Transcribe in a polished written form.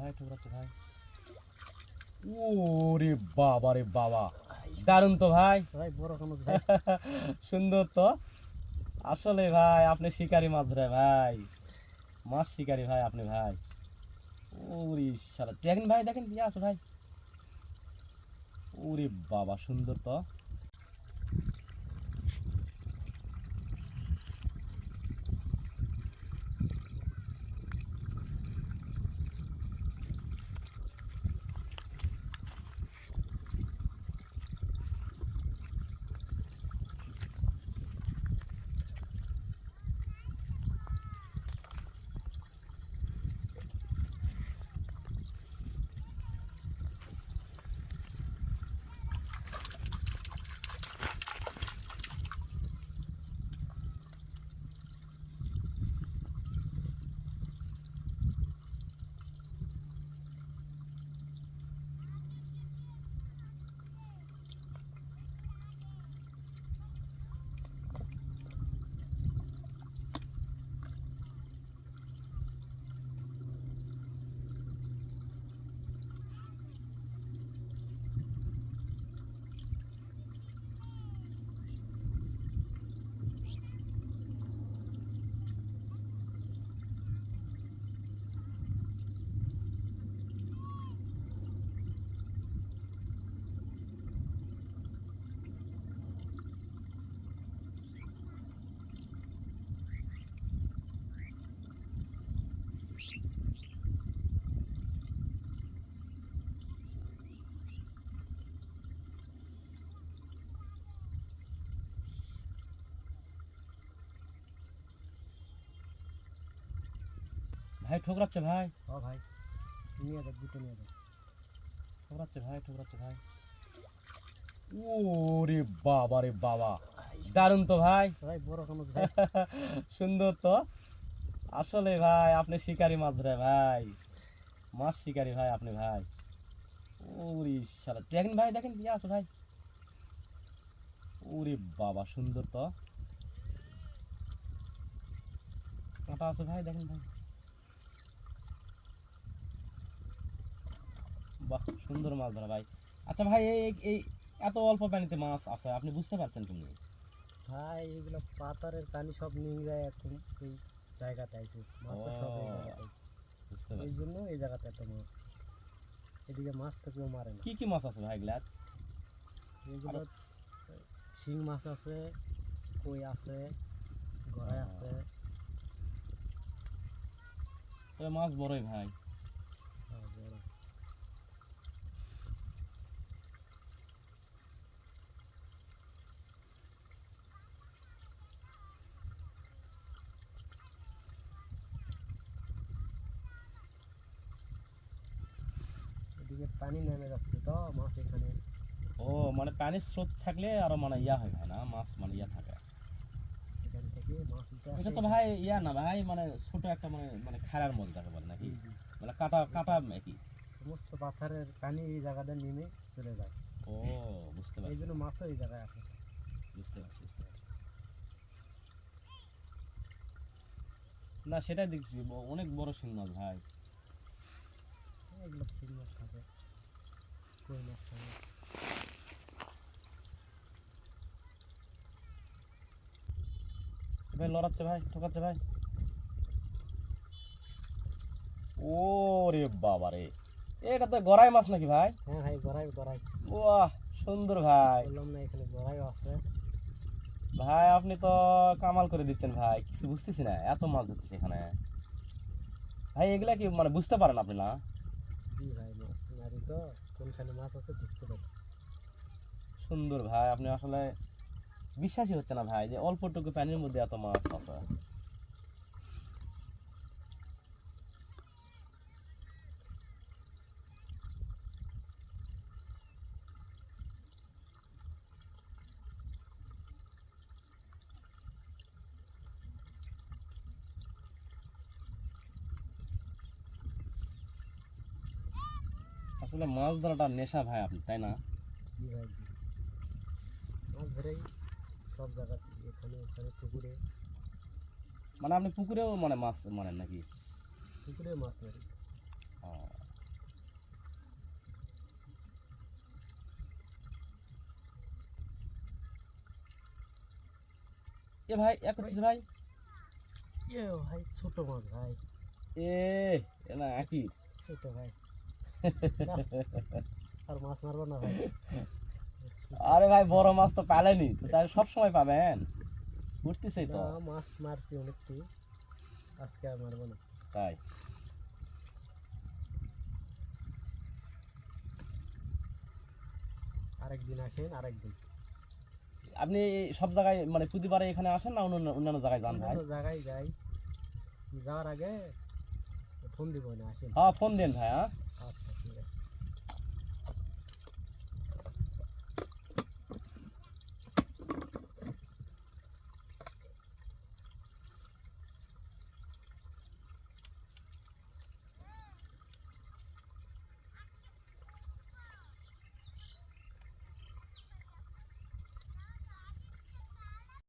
ভাই ঠোকরাচ্ছে ভাই। ওরে বাবা রে বাবা, দারুণ তো ভাই। ভাই বড় সমুদ্র ভাই। সুন্দর তো। আসলে ভাই আপনি শিকারি মাছ ধরে ভাই, মাছ শিকারি ভাই আপনি ভাই। ওরে শালা দেখেন ভাই, দেখেন কি আছে ভাই। ওরে বাবা সুন্দর তো। ভাই ঠোকরাচ্ছে ভাই। ও ভাই নিয়ে দেখ, দুটো নিয়ে দেখ। ঠোকরাচ্ছে ভাই, ঠোকরাচ্ছে ভাই। ওরে বাবা রে বাবা, দারুণ তো ভাই। ভাই বড় সমুদ্র ভাই। সুন্দর তো। আসলে ভাই আপনি শিকারি মাছ ধরে ভাই, মাছ শিকারি ভাই আপনি ভাই। ওরে শালা দেখেন ভাই, দেখেন কি আছে ভাই। ওরে বাবা সুন্দর তো। কাঁটা আছে ভাই, দেখেন ভাই। বাহ সুন্দর মাছ ধরা ভাই। আচ্ছা ভাই এই এই এত অল্প পানিতে মাছ আছে আপনি বুঝতে পারছেন কেমনি? ভাই এগুলো পাতারের পানি সব নিয়ে যায় এখন এই জায়গাতে আইছে, মাছ ও সব এই জায়গাতে আইছে। বুঝতে এই পারছি। জন্য এই জায়গাতে এত মাছ। এদিকে মাছ তো কেউ মারে না। কি কি মাছ আছে ভাই এগুলা? এগুলো আরো শিং মাছ আছে, কই আছে, গড়াই আছে। তবে মাছ বড়ই ভাই। বড়। এদিকে পানি নেমে যাচ্ছে তো মাছ এখানে। ও মানে পানির স্রোত থাকলে আরো মানে ইয়া হয় ভাই না, মাছ মানে ইয়া থাকে। এখান থেকে মাছ উঠে এটা আসে তো ভাই ইয়া না ভাই, মানে ছোট একটা মানে মানে খেলার মধ্যে যাকে বলে নাকি, জি জি। মানে কাটা কাটা কি? সমস্ত পাথরের পানি এই জায়গাটা নেমে চলে যায়। ও বুঝতে এই পারছি জন্য মাছও এই জায়গায় আসে। বুঝতে পারছি বুঝতে পারছি। না সেটাই দেখছি অনেক বড় শিং মাছ ভাই। এগুলো চিংড়ি মাছ থাকে, কই মাছ থাকে। ভাই লড়াচ্ছে ভাই, ঠকাচ্ছে ভাই। ও রে বাবা রে, এটা তো গড়াই মাছ নাকি ভাই? হ্যাঁ ভাই গড়াই গড়াই। বাহ সুন্দর ভাই। বললাম না এখানে গড়াইও আছে। ভাই আপনি তো কামাল করে দিচ্ছেন ভাই, কিছু বুঝতেছি না, এত মাছ ধরতেছি এখানে। ভাই এগুলা কি মানে বুঝতে পারেন আপনি না? জি ভাই মাছ মারি তো, কোনখানে মাছ আছে বুঝতে পারি। সুন্দর ভাই, আপনি আসলে বিশ্বাসই হচ্ছে না ভাই যে অল্পটুকু পানির মধ্যে এত মাছ আছে। আসলে মাছ ধরাটা নেশা ভাই আপনি, তাই না? জি ভাই জি। মাছ ধরেই সব জায়গাতে, এখানে ওখানে পুকুরে। মানে আপনি পুকুরেও মানে মাছ মারেন নাকি? পুকুরে মাছ মারি। ও, এ ভাই এক করছিস ভাই এ ভাই ছোট মাছ ভাই, এ এ না একই ছোট ভাই। আর মাছ মারবো না ভাই। আরে ভাই বড় মাছ তো পালেনি তো তাই সব সময় পাবেন উঠতেছেই তো না মাছ মারছি অনেকটি, আজকে আর মারবো না। তাই আরেকদিন আসেন, আরেকদিন আপনি সব জায়গায় মানে প্রতিবারে এখানে আসেন না অন্য অন্যান্য জায়গায় যান ভাই অন্য জায়গায় যাই, যাওয়ার আগে ফোন দিব না আসেন। হ্যাঁ ফোন দেন ভাই হ্যাঁ